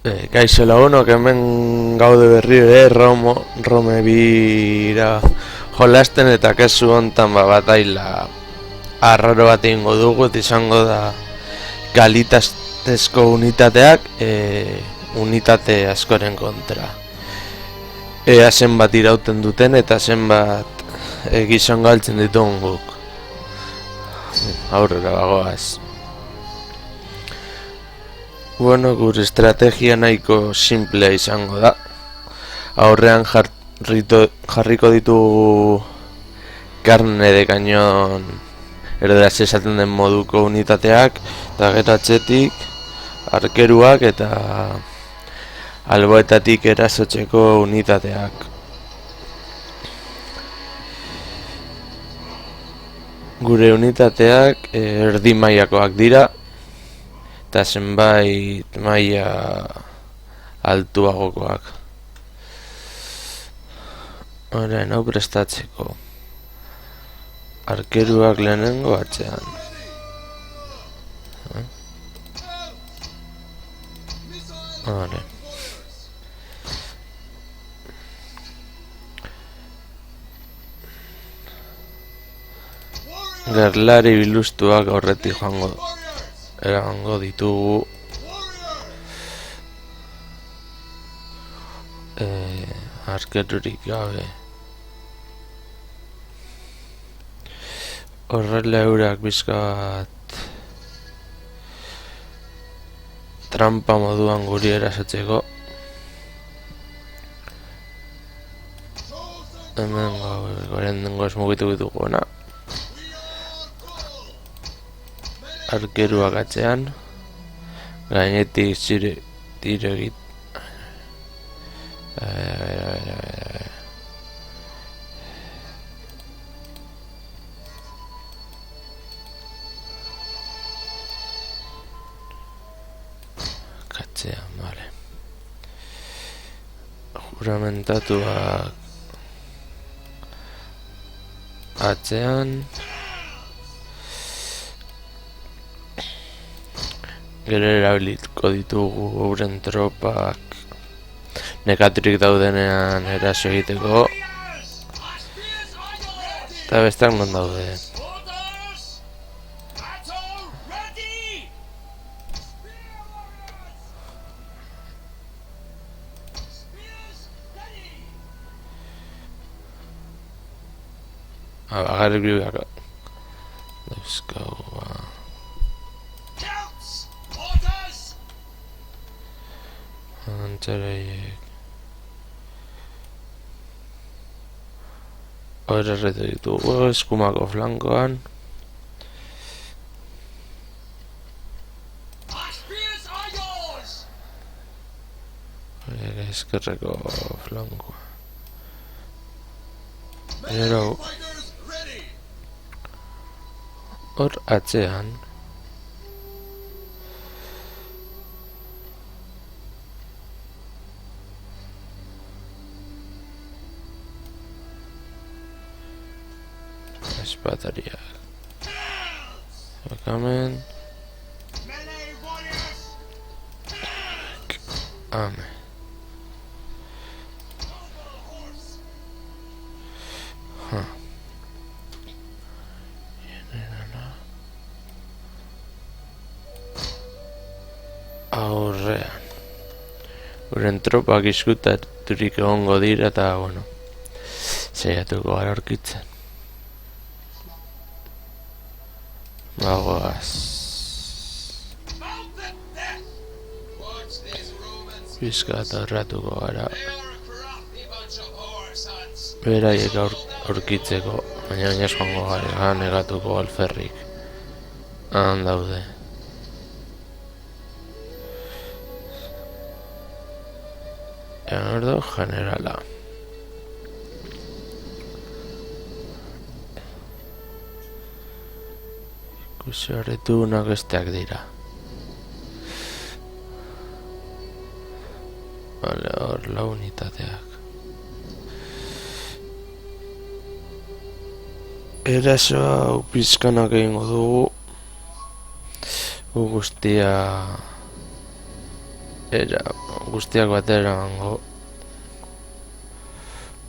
Kaixo lagunok, hemen gaude berriro ere Rome bira jolasten eta kesu hontan bataila arraro bat egingo dugu, izango da kalitatezko unitateak unitate askoren kontra. Ea zenbat irauten duten eta zenbat gizon galtzen ditugun guk. Aurrera bagoaz. Bueno, gure estrategia nahiko simplea izango da. Aurrean jarriko ditugu karne de cañón erderaz esaten den moduko unitateak, eta gero atzetik arkeruak eta alboetatik erasotzeko unitateak. Gure unitateak erdi mailakoak dira, eta zenbait maila altuagokoak. Orain hau prestatzeko. Arkeruak lehenengo atzean. Vale. Gerlari bilustuak aurretik eramango ditugu. Arkerurik gabe. Horrela eurak bizkat trampa moduan guri erasatzeko. Hemen goren dengoz mugitu duguna. Arkeruak atzean, gainetik tiro egit. Katzean, vale. Juramentatuak atzean. Gero erabiliko ditugu euren tropak nekaturik daudenean eraso egiteko. Eta besteak non daude. Agarrik biak dauzkagu. Antzaraiek hori erretu ditugu eskumako flankoan. Hori eskerreko flankoa. Gero hor atzean espatariak. Bakamen. Ame. Aurrean. Guren tropak izkutaturik egongo dira eta, bueno, saiatuko gara aurkitzen. Bagoaz. Bizkat aurratuko gara. Beraiek aurkitzeko, baina joango gara negatuko alferrik. Han daude. Erdo generala. Ikusi horretunak besteak dira. Vale, hor lau unitateak. Eraso hau pizkanak egingo dugu. Guztia guztiak batera emango.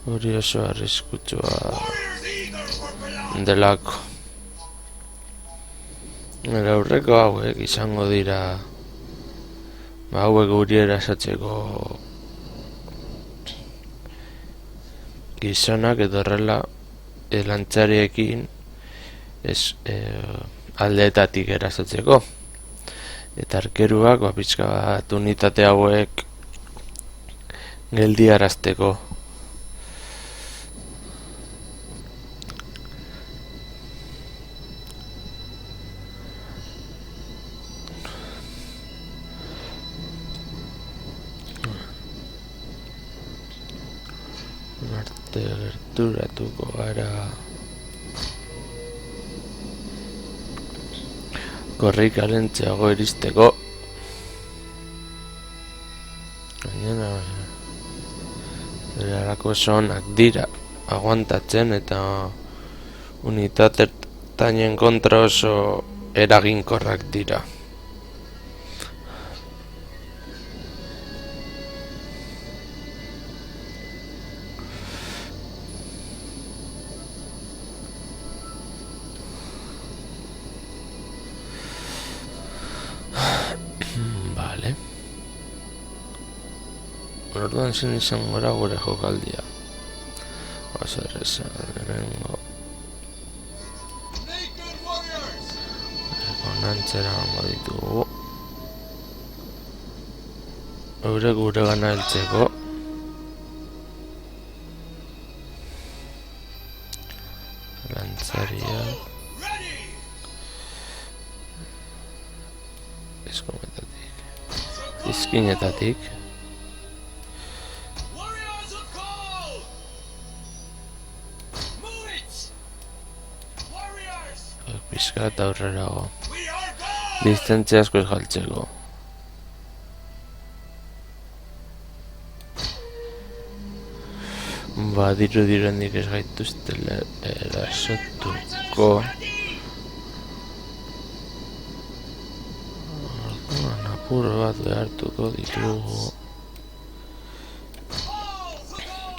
Hori oso arriskutsua delako. Nire aurreko hauek izango dira hauek guri erasatzeko gizonak edo horrela lantzariekin aldeetatik erasatzeko. Eta arkeruak pixka bat unitate hauek geldiarazteko. Gerturatuko gara korrikaren txago iristeko. Gainera erarako sonak dira aguantatzen eta unitatetainen kontra oso eraginkorrak dira. Orduan zen izan gora gure jokaldia. Oso erreza, lehenengo konantzera hango ditugu. Eure gure gana heltzeko. Lantzariak eskometatik izkinetatik pizka eta aurrerago distantzia asko esgaltzeko. Direndik ez gaituzte erasotuko. Apur bat behartuko ditugu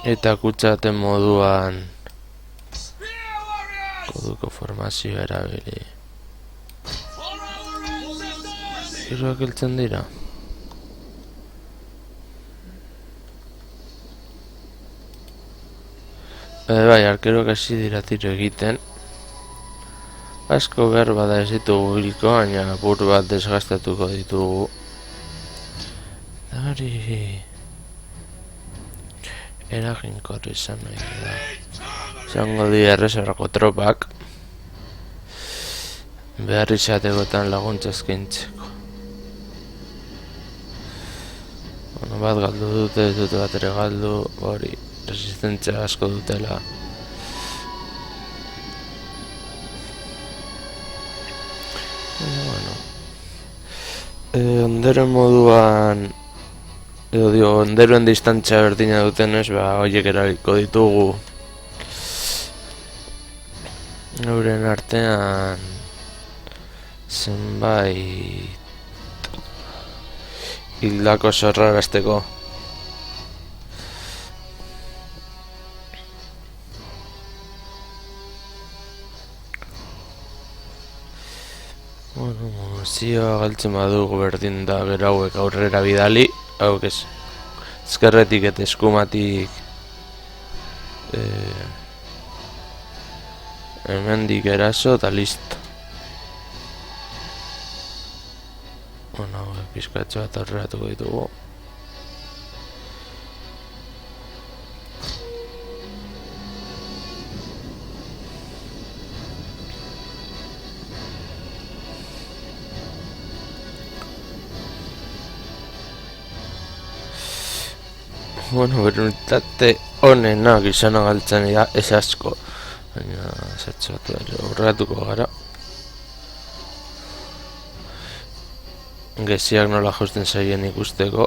eta kutsaten moduan koduko formazioa erabili. Hiruak heltzen dira. Bai, arkeroak hasi dira tiro egiten. Asko behar bada ez ditugu hilko, baina apur bat desgastatuko ditugu. Hori eraginkor izan nahi da. Izango dira erreserrako tropak behar izatekotan laguntza eskaintzeko. Bat galdu dute, ez dute bat ere galdu, hori resistentzia asko dutela. Onderen moduan onderoen distantzia berdina dutenez, horiek erabiliko ditugu euren artean zenbait hildako sorrarazteko. Zioa galtzen badugu berdin da gero hauek aurrera bidali, hauek ezkerretik eta eskumatik hemendik eraso eta listo. Hauek pizkatxo bat aurreratuko ditugu. Berunitate honenak izan galtzen dira ez asko, baina zertxo bat aurreratuko gara. Geziak nola josten zaien ikusteko.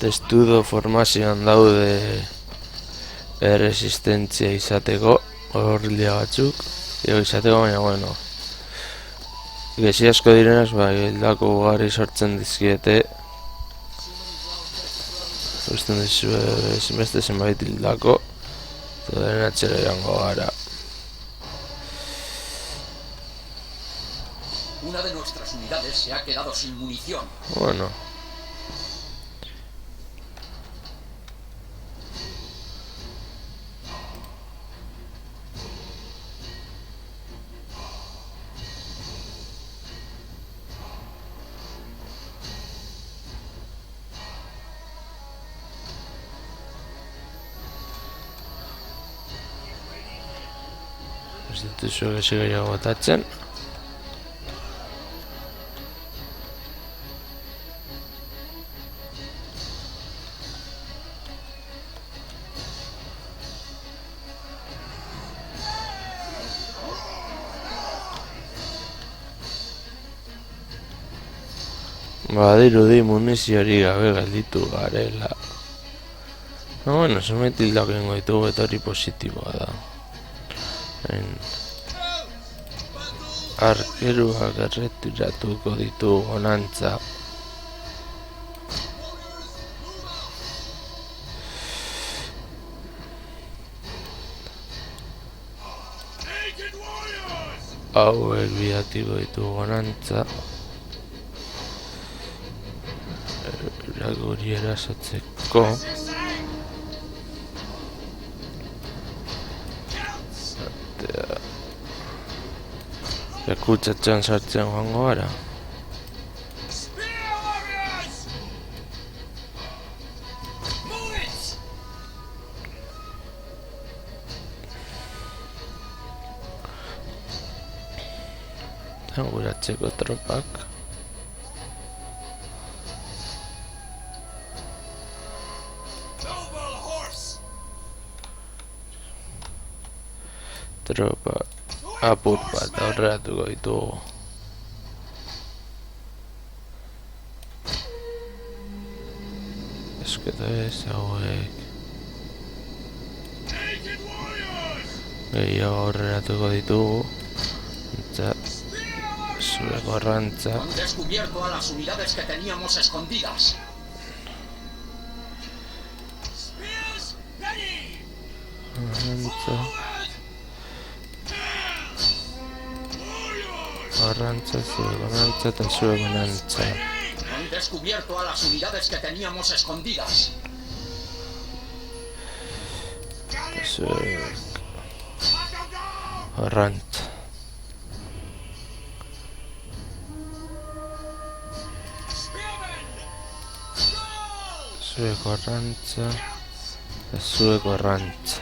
Testudo formazioan daude resistentzia izateko, horrildia batzuk izateko, baina bueno, Gezi asko direnez, bai, hildako ugari sortzen dizkiete. Usten dizu, ezinbeste zenbait hildako, eta daren atxera joango gara. Una de nuestras unidades se ha quedado sin munición. Bueno. Ez dituzu gezi gehiago botatzen. Badirudi munizioari gabe galditu garela. No, bueno, zenbait hildak egingo ditugu eta hori positiboa da. Arkeruak erretiratuko ditugu honantza. Hauek bidatiko ditugu honantza. Guri erasatzeko. Ekutzatzen sartzen joango gara. Guratzeko tropak. Tropa apur bat aurreratuko ditugu. Esketo ez hauek gehiago aurreratuko ditugu. Eta zure gorrantza. Han descubierto a las unidades que teníamos escondidas. Gorrantza, zure gorrantza eta zure gorrantza. Han descubierto a las unidades que teníamos escondidas. Zure gorrantza. Zure gorrantza eta zure gorrantza.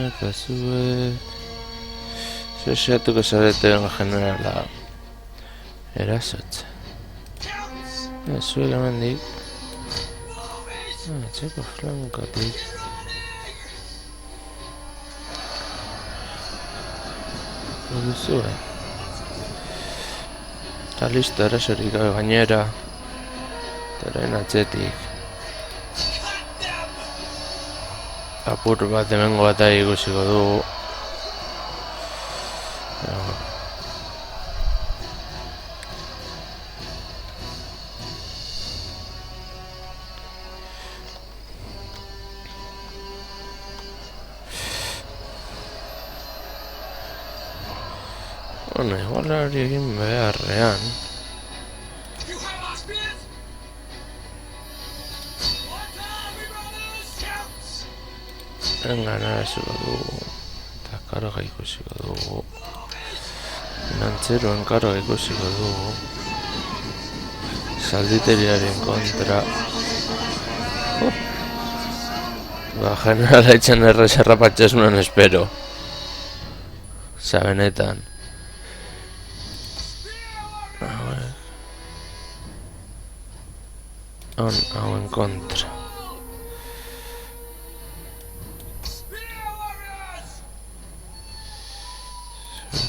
Eta zure... Zeratuko zarete generala erasotzen. Zuek hemendik txeko flankotik duzue. Eta listo, erasorik gabe gainera. Eta orain atzetik apur bat hemengo bat ikusiko dugu. Bueno, igual hori egin beharrean. Engana esuko dugu. Eta karga ikusiko dugu. Finantzeruen karga ikusiko dugu. Salditeriaren kontra. Ba, generala itxan erreserra patxasunan espero. Benetan. Hau en kontra.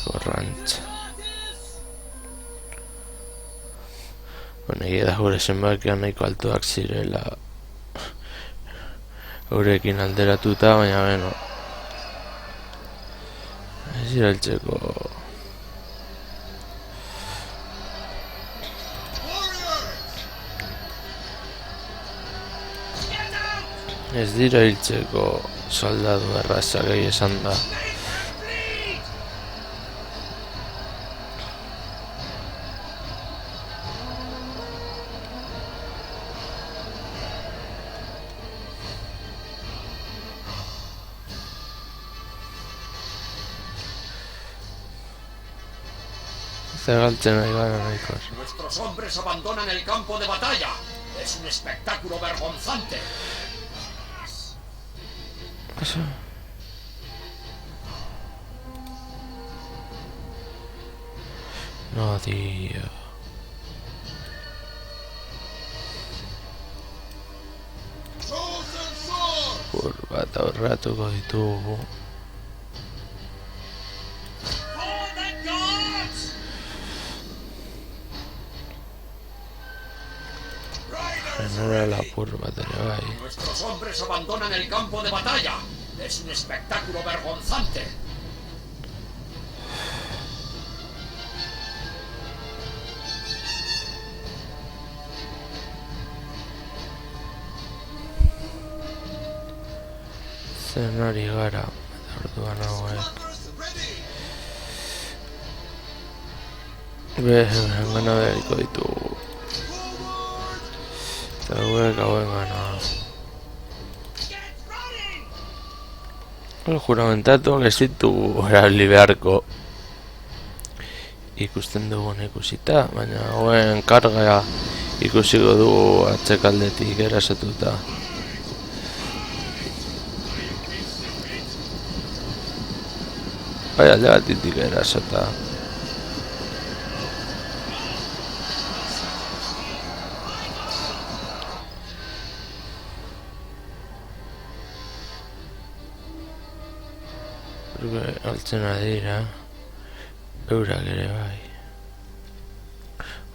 Gorrantza. Bueno, egia da gure zenbakian nahiko altuak zirela eurekin alderatuta, baina beno ez ireltzeko Ez dira hiltzeko soldadu errazak esan da. Zegaltzen ari gara nahikoa. Nuestros hombres abandonan el campo de batalla. Es un espectáculo vergonzante. Eso. No, tío. Kurba, eta horratuko ditugu. General apur bat ere bai. Nuestros hombres abandonan el campo de batalla. Es un espectáculo vergonzante. Zen ari gara, eta orduan hauek. Gana behariko ditugu. Eta hauek hauen gana. Juramentatuak ez ditugu erabili beharko. Ikusten dugun ikusita, baina hauen karga ikusiko dugu atzekaldetik erasatuta. Bai, alde batitik erasota. Altzen adira, eurak ere bai.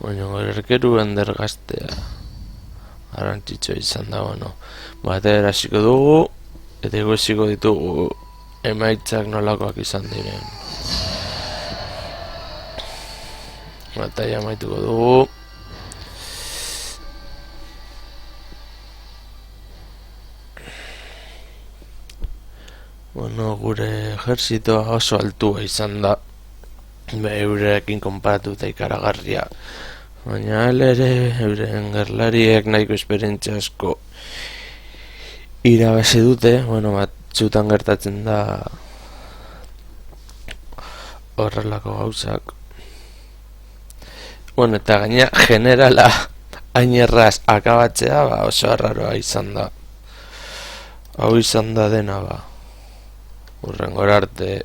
Baina erkeru ender gaztea garrantzitsua izan da, bueno. Bate erasiko dugu, eta ikusiko ditugu emaitzak nolakoak izan diren. Bataia amaituko dugu. Bueno, gure ejerzitoa oso altua izan da, eurekin konparatuta ikaragarria. Baina ere, euren gerlariek nahiko esperientzia asko irabazi dute, bueno, batzutan gertatzen da horrelako gauzak. Bueno, eta gaina generala hain erraz akabatzea, oso arraroa izan da. Hau izan da dena, Urrengora arte.